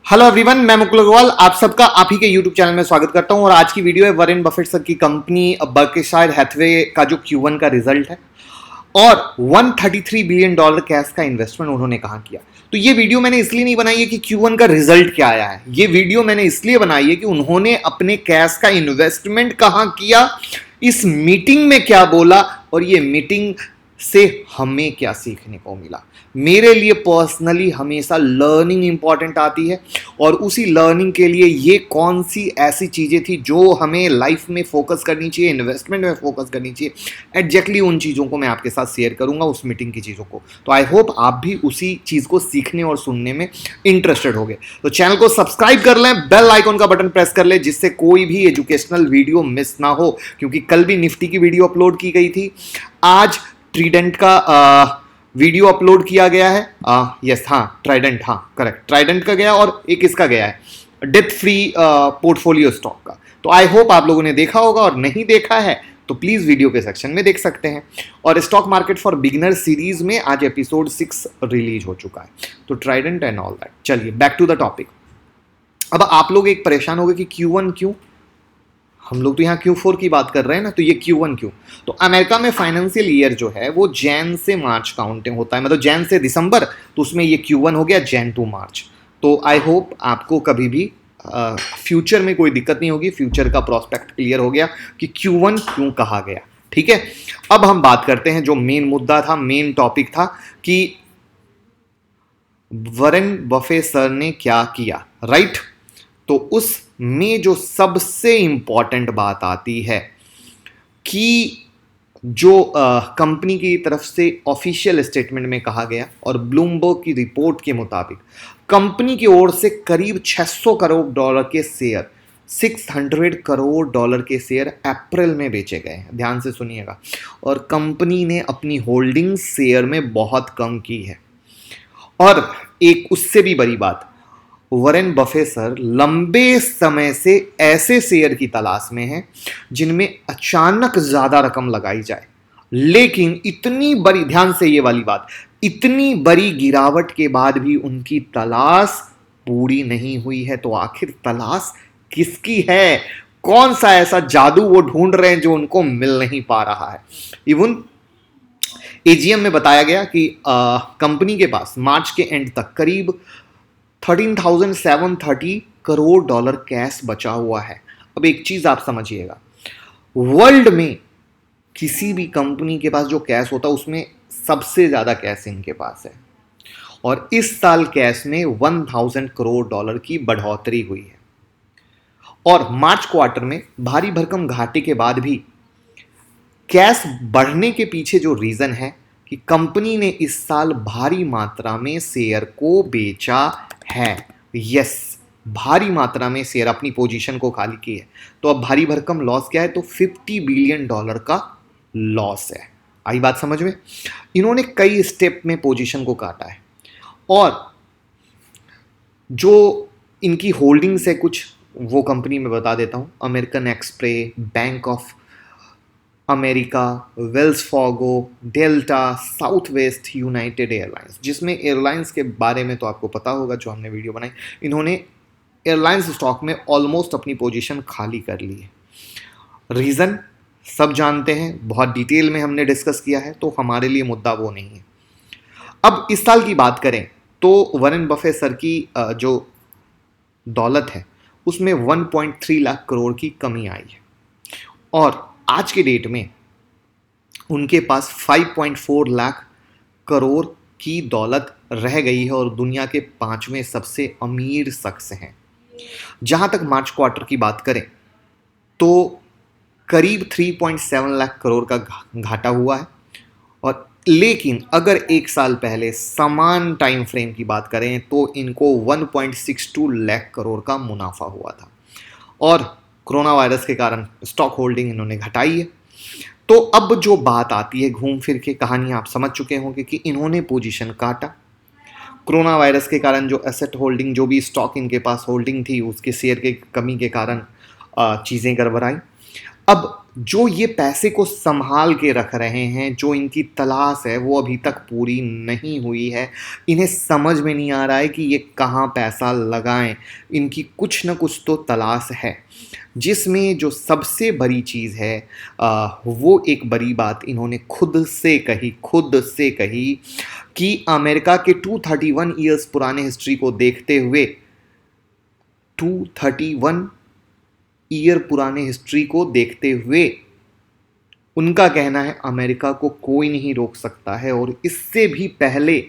Hello everyone, मैं मुकुल अग्रवाल आप सबका आप ही के यूट्यूब चैनल में स्वागत करता हूं। और आज की वीडियो है वॉरेन बफेट सर की कंपनी बर्कशायर हैथवे का जो Q1 का रिजल्ट है और 133 बिलियन डॉलर कैश का इन्वेस्टमेंट उन्होंने कहां किया। तो ये वीडियो मैंने इसलिए नहीं बनाई है कि Q1 का रिजल्ट क्या आया है, ये वीडियो मैंने इसलिए बनाई है कि उन्होंने अपने कैश का इन्वेस्टमेंट कहां किया, इस मीटिंग में क्या बोला और ये मीटिंग से हमें क्या सीखने को मिला। मेरे लिए पर्सनली हमेशा लर्निंग इंपॉर्टेंट आती है और उसी लर्निंग के लिए ये कौन सी ऐसी चीज़ें थी जो हमें लाइफ में फोकस करनी चाहिए, इन्वेस्टमेंट में फोकस करनी चाहिए। एग्जैक्टली उन चीज़ों को मैं आपके साथ शेयर करूंगा, उस मीटिंग की चीज़ों को। तो आई होप आप भी उसी चीज़ को सीखने और सुनने में इंटरेस्टेड होंगे। तो चैनल को सब्सक्राइब कर लें, बेल आइकॉन का बटन प्रेस कर लें जिससे कोई भी एजुकेशनल वीडियो मिस ना हो, क्योंकि कल भी निफ्टी की वीडियो अपलोड की गई थी, आज ट्राइडेंट का वीडियो अपलोड किया गया है। यस, हाँ ट्राइडेंट, हाँ करेक्ट, ट्राइडेंट का गया और एक इसका गया है डेथ फ्री पोर्टफोलियो स्टॉक का। तो आई होप आप लोगों ने देखा होगा, और नहीं देखा है तो प्लीज वीडियो के सेक्शन में देख सकते हैं। और stock market for beginner series में आज एपिसोड 6 रिलीज हो चुका है, तो ट्राइडेंट एंड ऑल दैट। चलिए बैक टू द टॉपिक। अब आप लोग एक परेशान हो गए कि Q1 क्यों, हम लोग तो यहाँ Q4 की बात कर रहे हैं ना, तो ये Q1 क्यों। तो अमेरिका में फाइनेंशियल ईयर जो है वो जैन से मार्च काउंटिंग होता है, मतलब जैन से दिसंबर, तो उसमें ये Q1 हो गया जैन टू मार्च। तो आई होप आपको कभी भी फ्यूचर में कोई दिक्कत नहीं होगी, फ्यूचर का प्रोस्पेक्ट क्लियर हो गया कि Q1 क्यों कहा गया। ठीक है, अब हम बात करते हैं जो मेन मुद्दा था, मेन टॉपिक था कि वॉरेन बफे सर ने क्या किया, राइट। तो उसमें जो सबसे इंपॉर्टेंट बात आती है कि जो कंपनी की तरफ से ऑफिशियल स्टेटमेंट में कहा गया और ब्लूमबर्ग की रिपोर्ट के मुताबिक कंपनी की ओर से करीब 600 करोड़ डॉलर के शेयर, 600 करोड़ डॉलर के शेयर अप्रैल में बेचे गए हैं। ध्यान से सुनिएगा। और कंपनी ने अपनी होल्डिंग शेयर में बहुत कम की है। और एक उससे भी बड़ी बात, वॉरेन बफेट सर लंबे समय से ऐसे शेयर की तलाश में हैं जिनमें अचानक ज्यादा रकम लगाई जाए, लेकिन इतनी बड़ी, ध्यान से ये वाली बात, इतनी बड़ी गिरावट के बाद भी उनकी तलाश पूरी नहीं हुई है। तो आखिर तलाश किसकी है, कौन सा ऐसा जादू वो ढूंढ रहे हैं जो उनको मिल नहीं पा रहा है। इवन एजीएम में बताया गया कि कंपनी के पास मार्च के एंड तक करीब 13,730 करोड़ डॉलर कैश बचा हुआ है। अब एक चीज आप समझिएगा, वर्ल्ड में किसी भी कंपनी के पास जो कैश होता है उसमें सबसे ज्यादा कैश इनके पास है। और इस साल कैश में 1,000 करोड़ डॉलर की बढ़ोतरी हुई है। और मार्च क्वार्टर में भारी भरकम घाटे के बाद भी कैश बढ़ने के पीछे जो रीजन है कि कंपनी ने इस साल भारी मात्रा में शेयर को बेचा है। यस, भारी मात्रा में शेयर, अपनी पोजीशन को खाली की है। तो अब भारी भरकम लॉस क्या है, तो 50 बिलियन डॉलर का लॉस है। आई बात समझ में। इन्होंने कई स्टेप में पोजीशन को काटा है और जो इनकी होल्डिंग्स है कुछ वो कंपनी में बता देता हूं। American express, bank of America, Wells Fargo, delta, south west, United airlines, जिसमें एयरलाइंस के बारे में तो आपको पता होगा जो हमने वीडियो बनाई। इन्होंने एयरलाइंस स्टॉक में ऑलमोस्ट अपनी पोजीशन खाली कर ली है। रीज़न सब जानते हैं, बहुत डिटेल में हमने डिस्कस किया है, तो हमारे लिए मुद्दा वो नहीं है। अब इस साल की बात करें तो वॉरेन बफेट सर की जो दौलत है उसमें 1.3 लाख करोड़ की कमी आई है और आज के डेट में उनके पास 5.4 लाख करोड़ की दौलत रह गई है और दुनिया के 5वें सबसे अमीर शख्स हैं। जहां तक मार्च क्वार्टर की बात करें तो करीब 3.7 लाख करोड़ का घाटा हुआ है। और लेकिन अगर एक साल पहले समान टाइम फ्रेम की बात करें तो इनको 1.62 लाख करोड़ का मुनाफा हुआ था। और कोरोना वायरस के कारण स्टॉक होल्डिंग इन्होंने घटाई है। तो अब जो बात आती है, घूम फिर के कहानी आप समझ चुके होंगे कि इन्होंने पोजीशन काटा। कोरोना वायरस के कारण जो एसेट होल्डिंग, जो भी स्टॉक इनके पास होल्डिंग थी, उसके शेयर के कमी के कारण चीज़ें गड़बड़ाई। अब जो ये पैसे को संभाल के रख रहे हैं, जो इनकी तलाश है वो अभी तक पूरी नहीं हुई है। इन्हें समझ में नहीं आ रहा है कि ये कहाँ पैसा लगाएं। इनकी कुछ ना कुछ तो तलाश है, जिसमें जो सबसे बड़ी चीज़ है वो एक बड़ी बात इन्होंने खुद से कही कि अमेरिका के 231 ईयर्स पुराने हिस्ट्री को देखते हुए, 231 ईयर पुराने हिस्ट्री को देखते हुए उनका कहना है अमेरिका को कोई नहीं रोक सकता है। और इससे भी पहले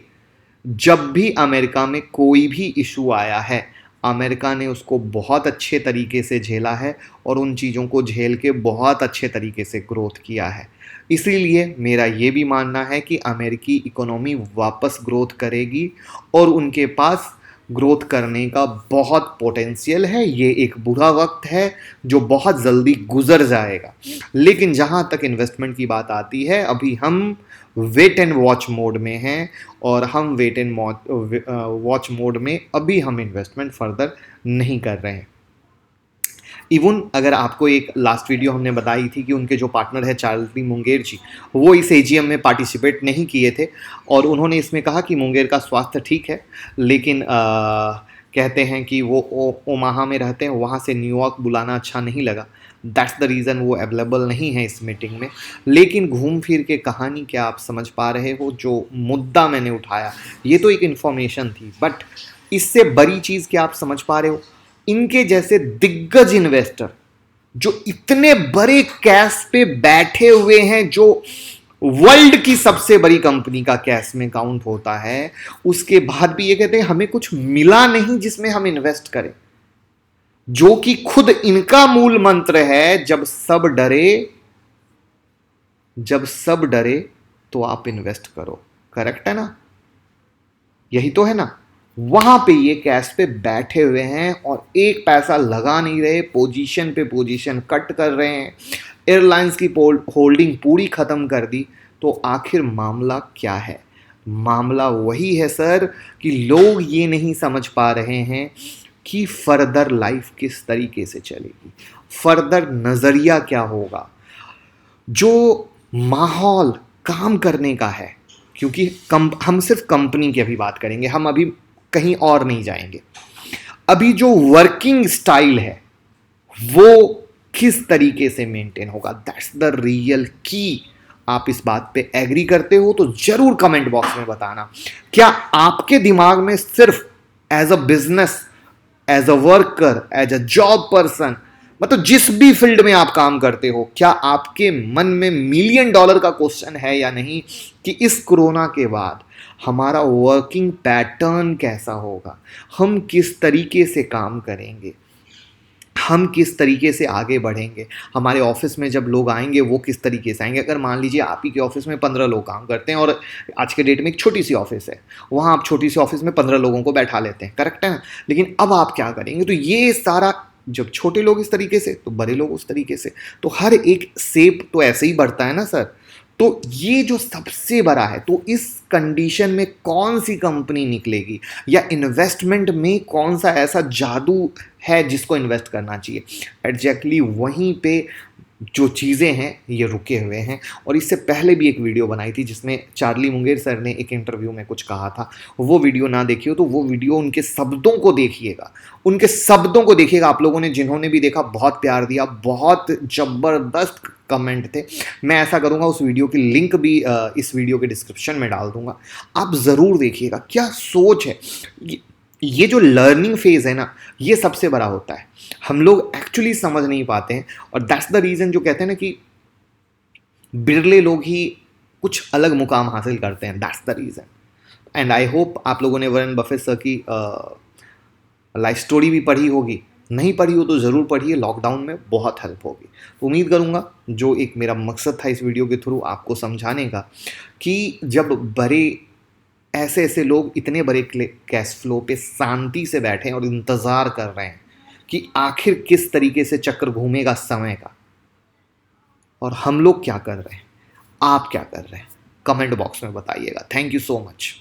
जब भी अमेरिका में कोई भी इशू आया है, अमेरिका ने उसको बहुत अच्छे तरीके से झेला है और उन चीज़ों को झेल के बहुत अच्छे तरीके से ग्रोथ किया है। इसीलिए मेरा ये भी मानना है कि अमेरिकी इकोनॉमी वापस ग्रोथ करेगी और उनके पास ग्रोथ करने का बहुत पोटेंशियल है। ये एक बुरा वक्त है जो बहुत जल्दी गुजर जाएगा। लेकिन जहाँ तक इन्वेस्टमेंट की बात आती है, अभी हम वेट एंड वॉच मोड में हैं और हम वेट एंड वॉच मोड में अभी हम इन्वेस्टमेंट फर्दर नहीं कर रहे हैं। इवन अगर आपको एक लास्ट वीडियो हमने बताई थी कि उनके जो पार्टनर है चार्ली मुंगेर जी, वो इस एजीएम में पार्टिसिपेट नहीं किए थे और उन्होंने इसमें कहा कि मुंगेर का स्वास्थ्य ठीक है, लेकिन कहते हैं कि वो ओमाहा में रहते हैं, वहाँ से न्यूयॉर्क बुलाना अच्छा नहीं लगा। दैट्स द रीज़न वो अवेलेबल नहीं है इस मीटिंग में। लेकिन घूम फिर के कहानी क्या आप समझ पा रहे हो? जो मुद्दा मैंने उठाया ये तो एक इन्फॉर्मेशन थी, बट इससे बड़ी चीज़ क्या आप समझ पा रहे हो? इनके जैसे दिग्गज इन्वेस्टर जो इतने बड़े कैश पे बैठे हुए हैं, जो वर्ल्ड की सबसे बड़ी कंपनी का कैश में काउंट होता है, उसके बाद भी ये कहते हैं हमें कुछ मिला नहीं जिसमें हम इन्वेस्ट करें, जो कि खुद इनका मूल मंत्र है, जब सब डरे तो आप इन्वेस्ट करो। करेक्ट है ना? यही तो है ना? वहां पे ये कैश पे बैठे हुए हैं और एक पैसा लगा नहीं रहे, पोजीशन पे पोजीशन कट कर रहे हैं, एयरलाइंस की होल्डिंग पूरी खत्म कर दी। तो आखिर मामला क्या है? मामला वही है सर कि लोग ये नहीं समझ पा रहे हैं कि फर्दर लाइफ किस तरीके से चलेगी, फर्दर नजरिया क्या होगा, जो माहौल काम करने का है। क्योंकि हम सिर्फ कंपनी की अभी बात करेंगे, हम अभी कहीं और नहीं जाएंगे। अभी जो वर्किंग स्टाइल है वो किस तरीके से मेंटेन होगा, दैट्स द रियल की। आप इस बात पे एग्री करते हो तो जरूर कमेंट बॉक्स में बताना। क्या आपके दिमाग में सिर्फ as a business, as a worker, as a job person, मतलब जिस भी फील्ड में आप काम करते हो, क्या आपके मन में $1,000,000 का क्वेश्चन है या नहीं कि इस कोरोना के बाद हमारा वर्किंग पैटर्न कैसा होगा, हम किस तरीके से काम करेंगे, हम किस तरीके से आगे बढ़ेंगे, हमारे ऑफिस में जब लोग आएंगे वो किस तरीके से आएंगे। अगर मान लीजिए आप ही के ऑफिस में 15 लोग काम करते हैं और आज के डेट में एक छोटी सी ऑफिस है, वहाँ आप छोटी सी ऑफिस में 15 लोगों को बैठा लेते हैं, करेक्ट है ना? लेकिन अब आप क्या करेंगे? तो ये सारा, जब छोटे लोग इस तरीके से तो बड़े लोग उस तरीके से, तो हर एक सेप तो ऐसे ही बढ़ता है ना सर। तो ये जो सबसे बड़ा है, तो इस कंडीशन में कौन सी कंपनी निकलेगी या इन्वेस्टमेंट में कौन सा ऐसा जादू है जिसको इन्वेस्ट करना चाहिए, एग्जैक्टली वहीं पे जो चीज़ें हैं ये रुके हुए हैं। और इससे पहले भी एक वीडियो बनाई थी जिसमें चार्ली मुंगेर सर ने एक इंटरव्यू में कुछ कहा था, वो वीडियो ना देखिए तो वो वीडियो उनके शब्दों को देखिएगा, उनके शब्दों को देखिएगा। आप लोगों ने जिन्होंने भी देखा बहुत प्यार दिया, बहुत ज़बरदस्त कमेंट थे। मैं ऐसा करूँगा उस वीडियो की लिंक भी इस वीडियो के डिस्क्रिप्शन में डाल दूंगा, आप ज़रूर देखिएगा। क्या सोच है ये जो लर्निंग फेज है ना, ये सबसे बड़ा होता है, हम लोग एक्चुअली समझ नहीं पाते हैं। और दैट्स द रीज़न जो कहते हैं ना कि बिरले लोग ही कुछ अलग मुकाम हासिल करते हैं, that's the reason. And I hope आप लोगों ने वॉरेन बफेट सर की लाइफ स्टोरी भी पढ़ी होगी, नहीं पढ़ी हो तो ज़रूर पढ़िए, लॉकडाउन में बहुत हेल्प होगी। तो उम्मीद करूँगा जो एक मेरा मकसद था इस वीडियो के थ्रू आपको समझाने का, कि जब बड़े ऐसे लोग इतने बड़े कैश फ्लो पे शांति से बैठे हैं और इंतज़ार कर रहे हैं कि आखिर किस तरीके से चक्र घूमेगा समय का, और हम लोग क्या कर रहे हैं, आप क्या कर रहे हैं, कमेंट बॉक्स में बताइएगा। Thank you so much.